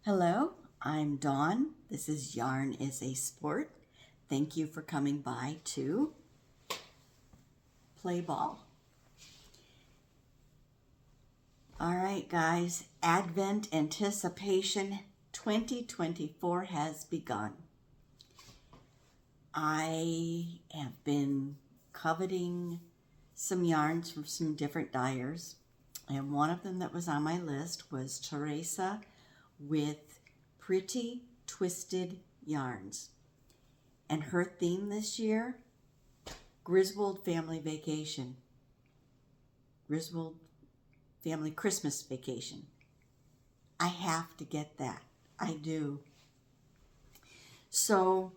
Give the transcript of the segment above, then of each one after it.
Hello, I'm Dawn. This is Yarn is a Sport. Thank you for coming by to Play Ball. All right, guys, Advent anticipation 2024 has begun. I have been coveting some yarns from some different dyers, and one of them that was on my list was Teresa with Pretty Twisted Yarns. And her theme this year, Griswold Family Vacation. Griswold Family Christmas Vacation. I have to get that. I do. So,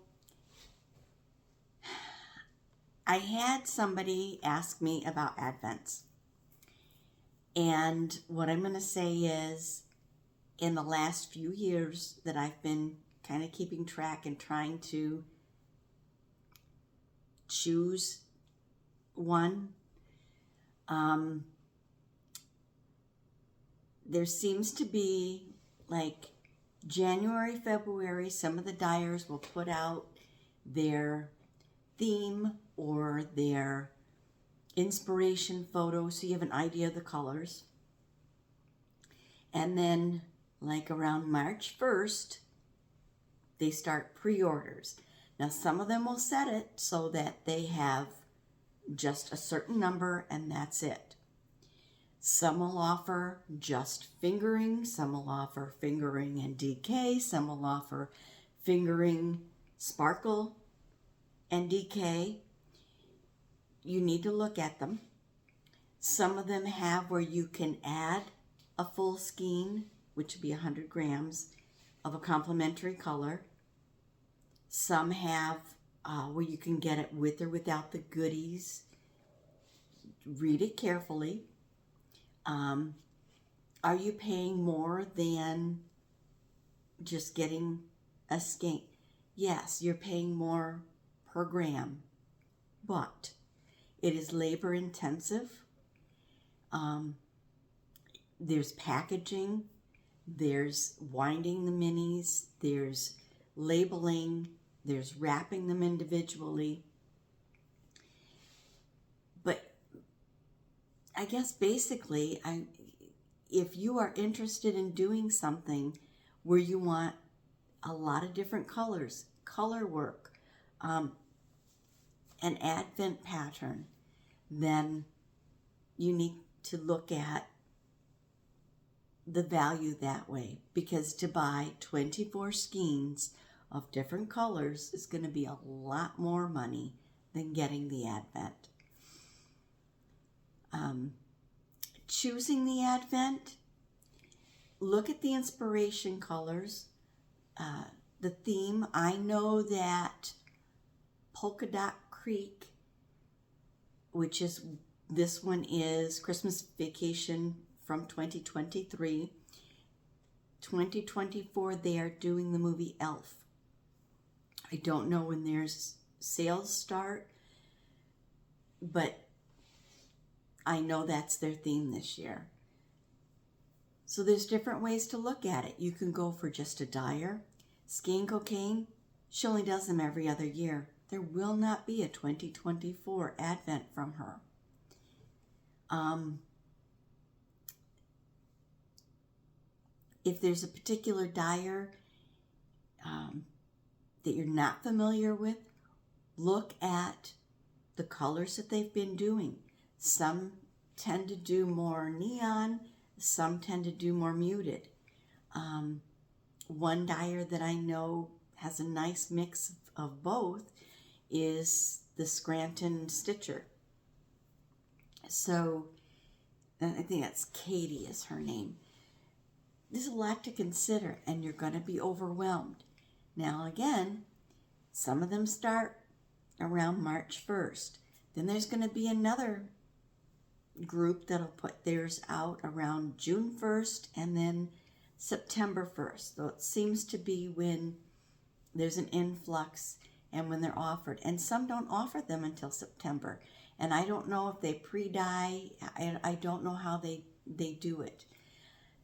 I had somebody ask me about Advents. And what I'm going to say is, in the last few years that I've been kind of keeping track and trying to choose one, there seems to be like January, February, some of the dyers will put out their theme or their inspiration photo so you have an idea of the colors. And then like around March 1st, they start pre-orders. Now some of them will set it so that they have just a certain number and that's it. Some will offer just fingering, some will offer fingering and DK, some will offer fingering, sparkle, and DK. You need to look at them. Some of them have where you can add a full skein, which would be 100 grams of a complementary color. Some have where you can get it with or without the goodies. Read it carefully. Are you paying more than just getting a skein? Yes, you're paying more per gram, but it is labor intensive. There's packaging, there's winding the minis, there's labeling, there's wrapping them individually. But I guess basically, if you are interested in doing something where you want a lot of different colors, color work, an Advent pattern, then you need to look at the value that way, because to buy 24 skeins of different colors is going to be a lot more money than getting the Advent. Choosing the Advent, look at the inspiration colors, the theme. I know that Polka Dot Creek, which is, this one is Christmas Vacation from 2023. 2024, they are doing the movie Elf. I don't know when their sales start, but I know that's their theme this year. So there's different ways to look at it. You can go for just a dyer. Skein Cocaine, she only does them every other year. There will not be a 2024 Advent from her. If there's a particular dyer that you're not familiar with, look at the colors that they've been doing. Some tend to do more neon, some tend to do more muted. One dyer that I know has a nice mix of both is the Scranton Stitcher. So, I think that's Katie is her name. There's a lot to consider and you're going to be overwhelmed. Now again, some of them start around March 1st. Then there's going to be another group that'll put theirs out around June 1st and then September 1st. So it seems to be when there's an influx and when they're offered. And some don't offer them until September. And I don't know if they pre-dye. I don't know how they do it.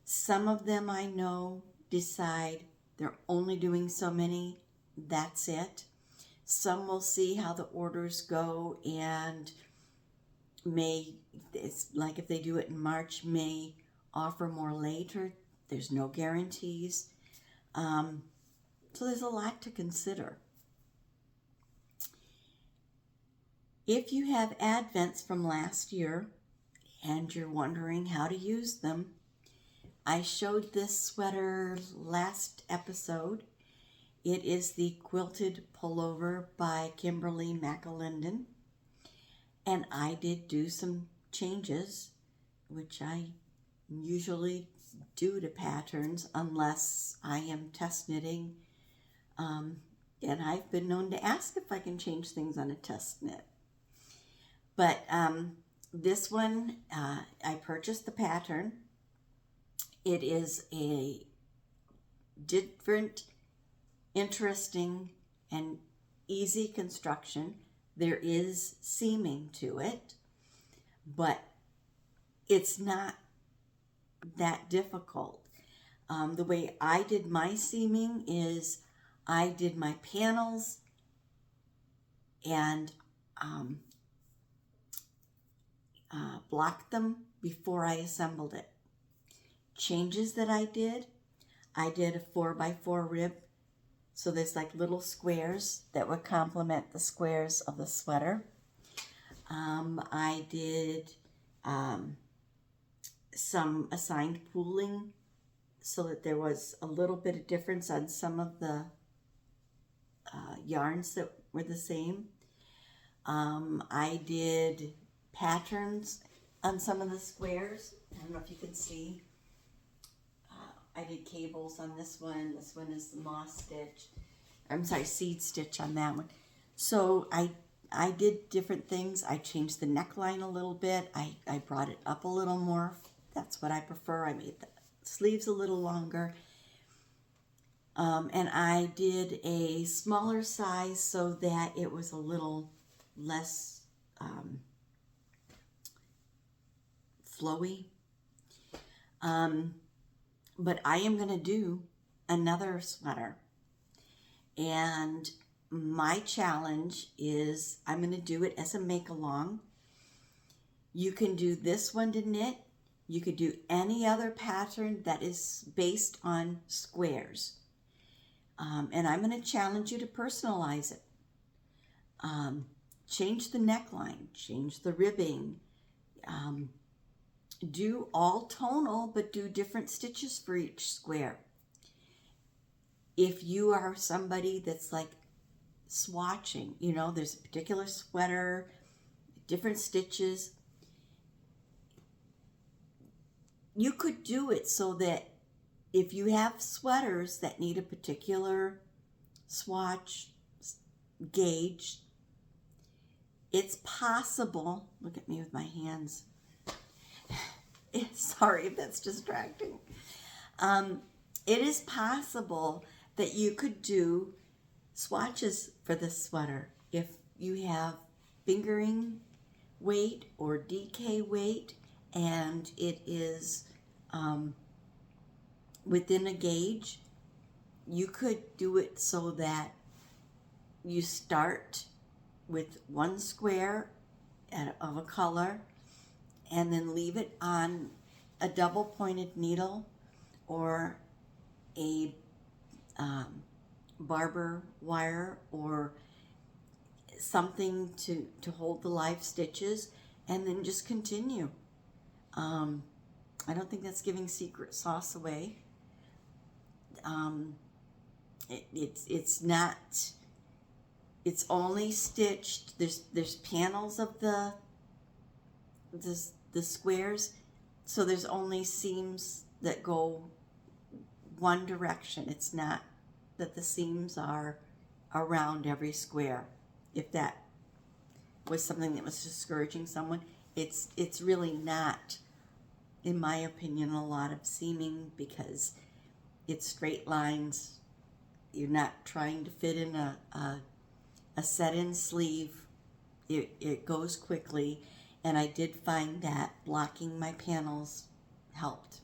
Some of them I know decide they're only doing so many, that's it. Some will see how the orders go and it's like if they do it in March, may offer more later. There's no guarantees. So there's a lot to consider. If you have advents from last year and you're wondering how to use them, I showed this sweater last episode. It is the Quilted Pullover by Kimberly McAlindin. And I did do some changes, which I usually do to patterns unless I am test knitting. And I've been known to ask if I can change things on a test knit. But this one, I purchased the pattern. It is a different, interesting, and easy construction. There is seaming to it, but it's not that difficult. The way I did my seaming is I did my panels and blocked them before I assembled it. Changes that I did a 4x4 rib. So there's like little squares that would complement the squares of the sweater. I did some assigned pooling so that there was a little bit of difference on some of the yarns that were the same. I did patterns on some of the squares. I don't know if you can see. I did cables on this one. This one is the moss stitch. I'm sorry, seed stitch on that one. So I did different things. I changed the neckline a little bit. I brought it up a little more. That's what I prefer. I made the sleeves a little longer. And I did a smaller size so that it was a little less flowy. But I am going to do another sweater. And my challenge is I'm going to do it as a make-along. You can do this one to knit. You could do any other pattern that is based on squares. And I'm going to challenge you to personalize it. Change the neckline, change the ribbing, do all tonal, but do different stitches for each square. If you are somebody that's like swatching, you know, there's a particular sweater, different stitches, you could do it so that if you have sweaters that need a particular swatch gauge, it's possible, look at me with my hands, sorry if that's distracting. It is possible that you could do swatches for this sweater if you have fingering weight or DK weight and it is within a gauge. You could do it so that you start with one square of a color and then leave it on a double pointed needle or a barber wire or something to hold the live stitches, and then just continue. I don't think that's giving secret sauce away. It's not. It's only stitched. There's panels of the squares, so there's only seams that go one direction. It's not that the seams are around every square. If that was something that was discouraging someone, it's really not, in my opinion, a lot of seaming because it's straight lines. You're not trying to fit in a set-in sleeve. It goes quickly, and I did find that blocking my panels helped.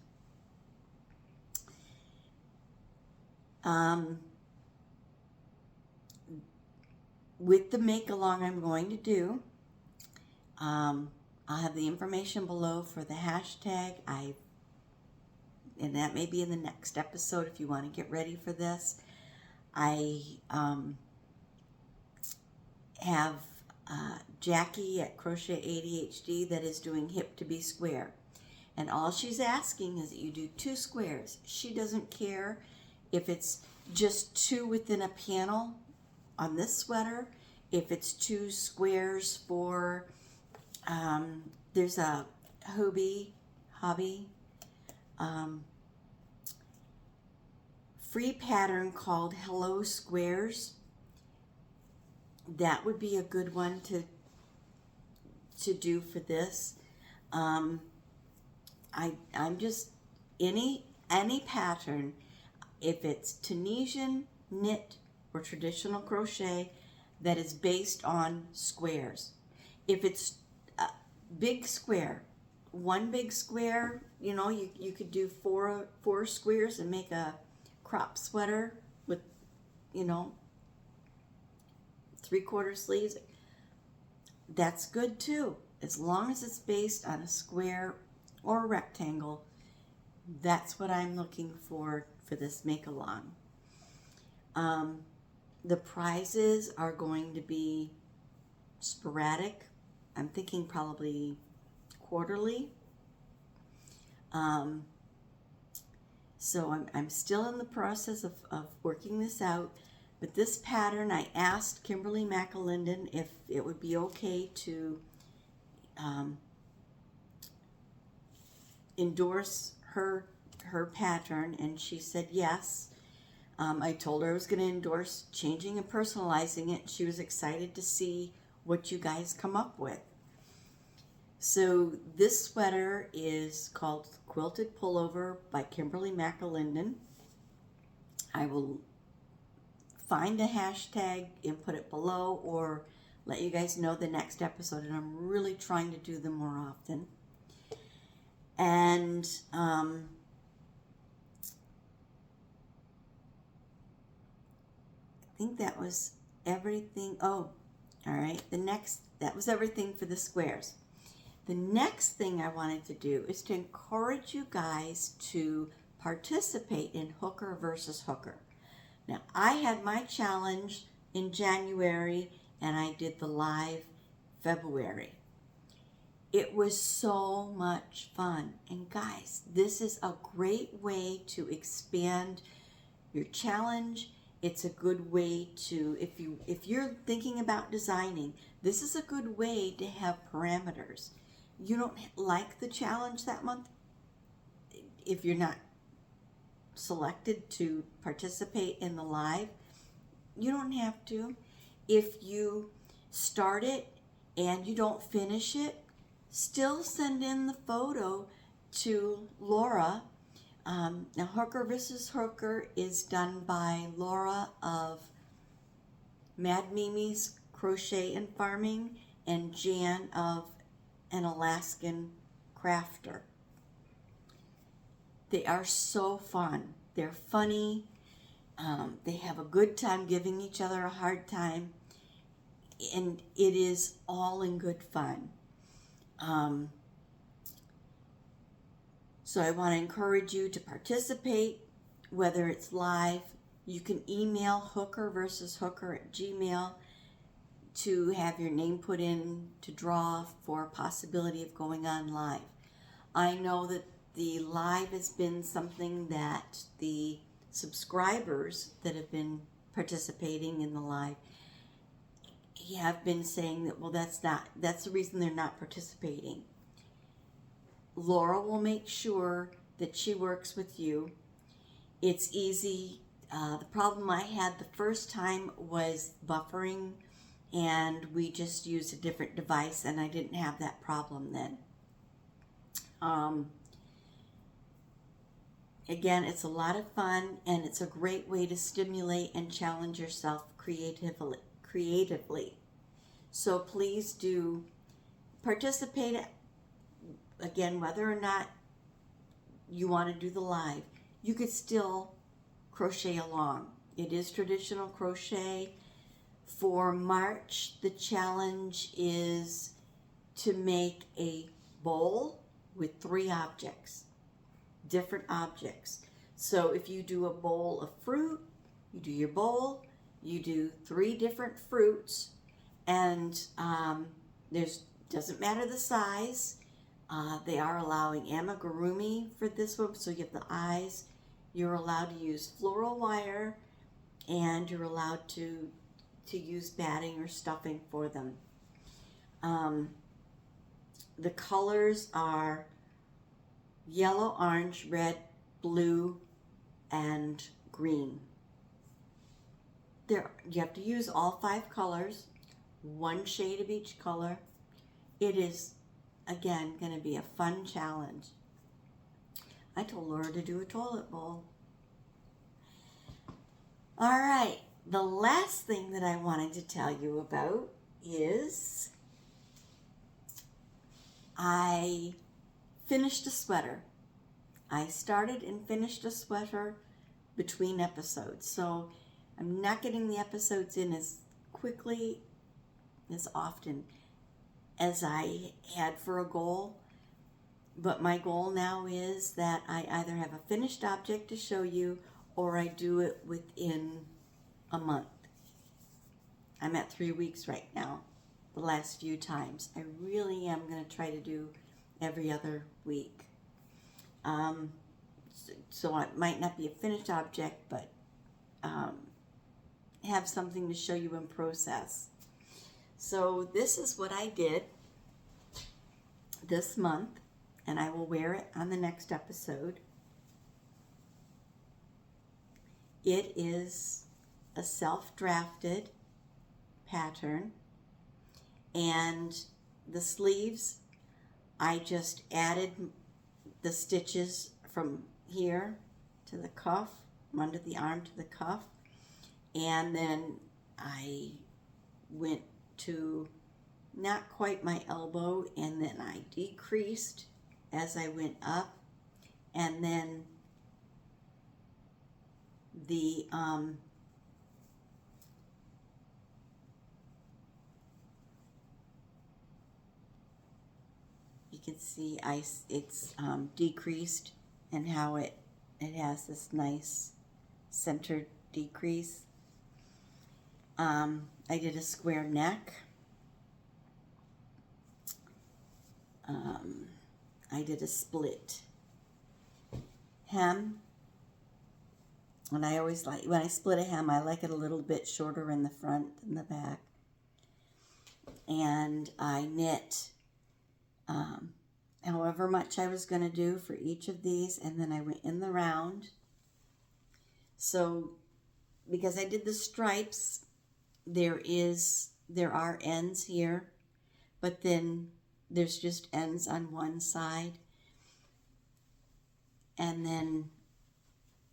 With the make along I'm going to do, I'll have the information below for the hashtag. And that may be in the next episode if you want to get ready for this. I have Jackie at Crochet ADHD that is doing Hip to Be Square. And all she's asking is that you do 2 squares. She doesn't care if it's just 2 within a panel on this sweater, if it's 2 squares for, there's a hobby, free pattern called Hello Squares. That would be a good one to do for this. I'm just, any pattern, if it's Tunisian knit or traditional crochet, that is based on squares. If it's a big square, 1 big square, you know, you could do 4 squares and make a crop sweater with, you know, 3/4 sleeves. That's good too, as long as it's based on a square or a rectangle. That's what I'm looking for this make along. The prizes are going to be sporadic. I'm thinking probably quarterly. So I'm still in the process of working this out. But this pattern, I asked Kimberly McAlindin if it would be okay to endorse her pattern, and she said yes. I told her I was going to endorse changing and personalizing it. She was excited to see what you guys come up with. So this sweater is called Quilted Pullover by Kimberly McAlindin. I will find a hashtag and put it below, or let you guys know the next episode, and I'm really trying to do them more often. And I think that was everything. Oh, all right. That was everything for the squares. The next thing I wanted to do is to encourage you guys to participate in hooker versus hooker. Now, I had my challenge in January, and I did the live February. It was so much fun. And guys, this is a great way to expand your challenge. It's a good way to, if you're thinking about designing, this is a good way to have parameters. You don't like the challenge that month, if you're not selected to participate in the live, you don't have to. If you start it and you don't finish it, still send in the photo to Laura. Now, Hooker vs. Hooker is done by Laura of MadMimiCrochet and Farming, and Jan of An Alaskan Crafter. They are so fun. They're funny. They have a good time giving each other a hard time. And it is all in good fun. So I want to encourage you to participate, whether it's live. You can email hookerversushooker@gmail.com to have your name put in to draw for a possibility of going on live. I know that the live has been something that the subscribers that have been participating in the live have been saying that, well, that's the reason they're not participating. Laura will make sure that she works with you. It's easy. The problem I had the first time was buffering, and we just used a different device, and I didn't have that problem then. Again, it's a lot of fun, and it's a great way to stimulate and challenge yourself creatively. So please do participate. Again, whether or not you want to do the live, you could still crochet along. It is traditional crochet. For March, the challenge is to make a bowl with 3 objects, different objects. So if you do a bowl of fruit, you do your bowl, you do 3 different fruits, and doesn't matter the size. They are allowing amigarumi for this one, so you have the eyes. You're allowed to use floral wire, and you're allowed to use batting or stuffing for them. The colors are yellow, orange, red, blue, and green. You have to use all 5 colors, 1 shade of each color. It is, again, going to be a fun challenge. I told Laura to do a toilet bowl. All right, the last thing that I wanted to tell you about is I finished a sweater. I started and finished a sweater between episodes, so I'm not getting the episodes in as quickly, as often as I had for a goal. But my goal now is that I either have a finished object to show you or I do it within a month. I'm at 3 weeks right now, the last few times. I really am going to try to do every other week. So it might not be a finished object, but have something to show you in process. So this is what I did this month, and I will wear it on the next episode. It is a self-drafted pattern, and the sleeves, I just added the stitches from here to the cuff, from under the arm to the cuff, and then I went to not quite my elbow, and then I decreased as I went up, and then the you can see it's decreased, and how it has this nice centered decrease. I did a square neck. I did a split hem, and I always like, when I split a hem, I like it a little bit shorter in the front than the back. And I knit however much I was going to do for each of these, and then I went in the round. So because I did the stripes, there are ends here, but then there's just ends on one side, and then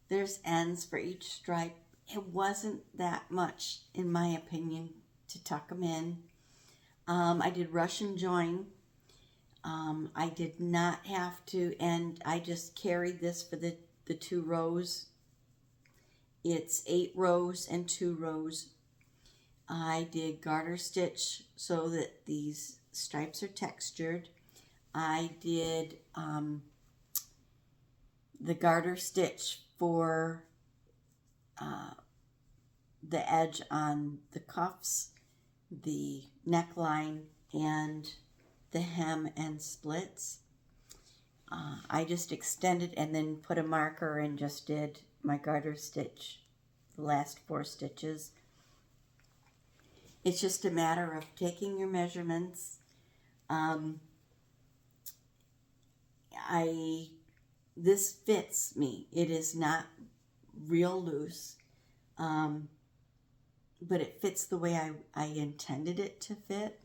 there's ends for each stripe. It wasn't that much, in my opinion, to tuck them in. I did rush and join. I did not have to, and I just carried this for the 2 rows. It's 8 rows and 2 rows. I did garter stitch so that these stripes are textured. I did the garter stitch for the edge on the cuffs, the neckline, and the hem and splits. I just extended and then put a marker and just did my garter stitch, the last 4 stitches. It's just a matter of taking your measurements. This fits me. It is not real loose, but it fits the way I intended it to fit.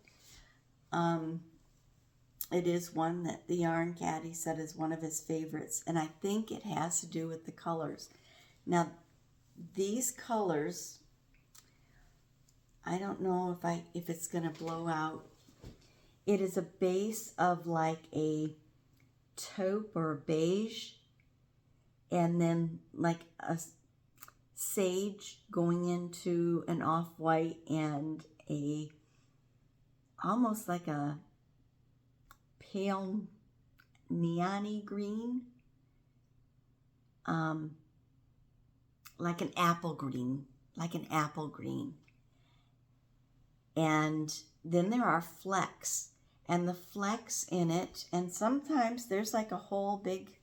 It is one that the Yarn Caddy said is one of his favorites, and I think it has to do with the colors. Now, these colors, I don't know if it's going to blow out. It is a base of like a taupe or beige, and then like sage going into an off-white and a almost like a pale neon-y green, like an apple green, and then there are flecks, and the flecks in it, and sometimes there's like a whole big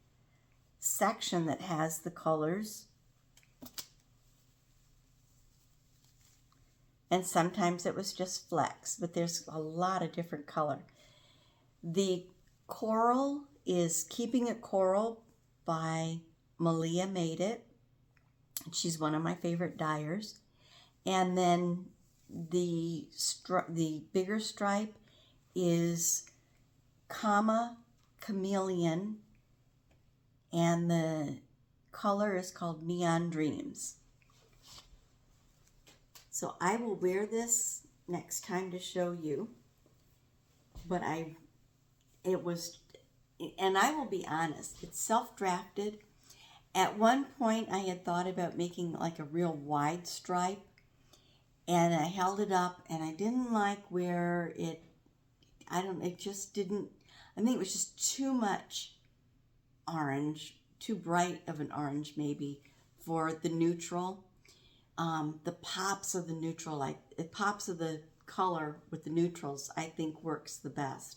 section that has the colors, and sometimes it was just flecks, but there's a lot of different color. The coral is Keeping It Coral by Malia Made It. She's one of my favorite dyers. And then the bigger stripe is Chameleon, and the color is called Neon Dreams. So I will wear this next time to show you, but and I will be honest, it's self-drafted. At one point I had thought about making like a real wide stripe, and I held it up and I didn't like where it just didn't, I think it was just too much orange, too bright of an orange maybe for the neutral. The pops of the neutral, like it pops of the color with the neutrals, I think works the best.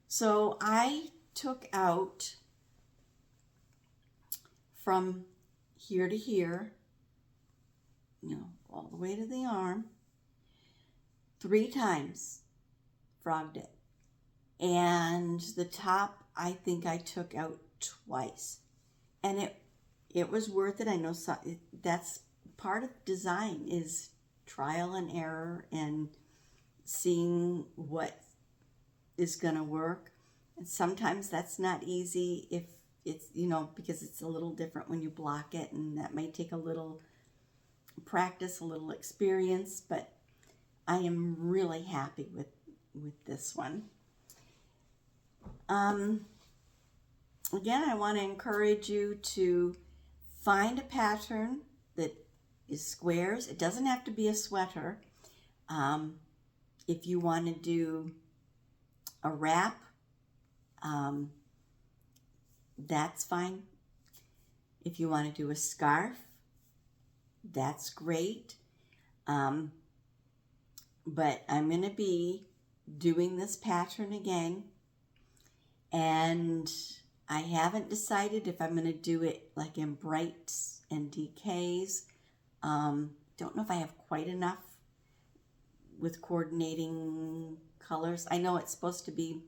So I took out from here to here, all the way to the arm, 3 times, frogged it. And the top, I think I took out twice. And it was worth it. I know that's part of design, is trial and error and seeing what is going to work. And sometimes that's not easy if it's, because it's a little different when you block it, and that may take a little practice, a little experience, but I am really happy with this one. Again, I want to encourage you to find a pattern that is squares. It doesn't have to be a sweater. If you want to do a wrap, that's fine. If you want to do a scarf, that's great. But I'm going to be doing this pattern again, and I haven't decided if I'm going to do it like in brights and decays. Don't know if I have quite enough with coordinating colors. I know it's supposed to be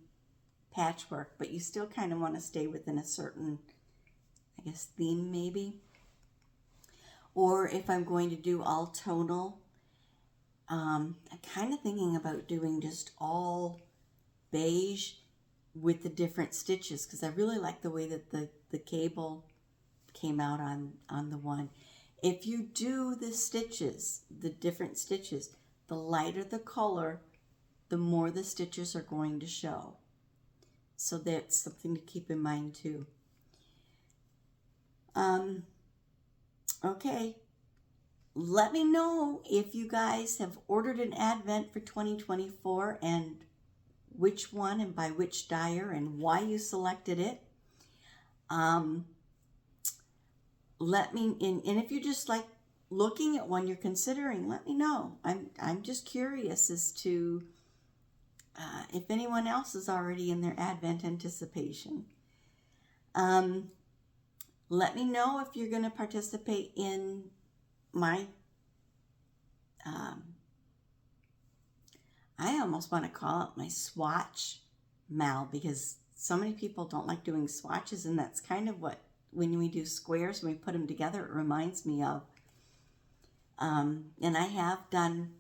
patchwork, but you still kind of want to stay within a certain, I guess, theme maybe. Or if I'm going to do all tonal, I'm kind of thinking about doing just all beige with the different stitches, because I really like the way that the cable came out on the one. If you do the stitches, the different stitches, the lighter the color, the more the stitches are going to show. So that's something to keep in mind too. Okay. Let me know if you guys have ordered an Advent for 2024 and which one and by which dyer and why you selected it. Let me, and if you're just like looking at one you're considering, let me know. I'm just curious as to if anyone else is already in their Advent anticipation. Let me know if you're going to participate in my, I almost want to call it my swatch mal, because so many people don't like doing swatches, and that's kind of what, when we do squares, when we put them together, it reminds me of. And I have done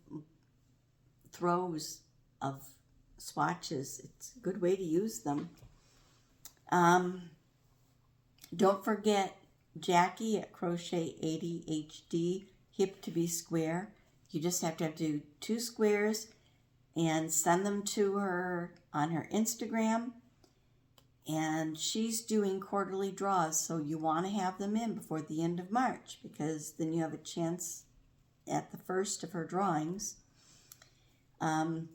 throws of swatches. It's a good way to use them. Don't forget Jackie at Crochet 80 HD, Hip to be Square. You just have to do 2 squares and send them to her on her Instagram, And she's doing quarterly draws, so you want to have them in before the end of March, because then you have a chance at the first of her drawings. And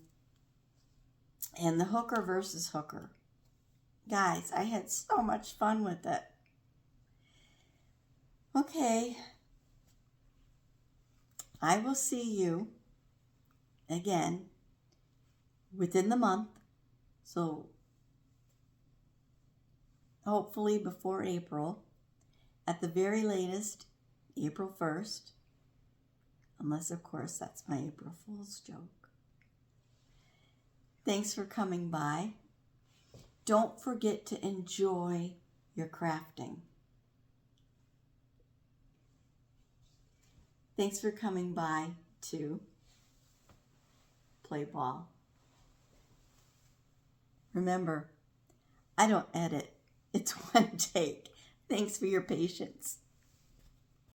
the hooker versus hooker. Guys, I had so much fun with it. Okay. I will see you again within the month. So hopefully before April. At the very latest, April 1st. Unless, of course, that's my April Fool's joke. Thanks for coming by. Don't forget to enjoy your crafting. Thanks for coming by to play ball. Remember, I don't edit. It's one take. Thanks for your patience.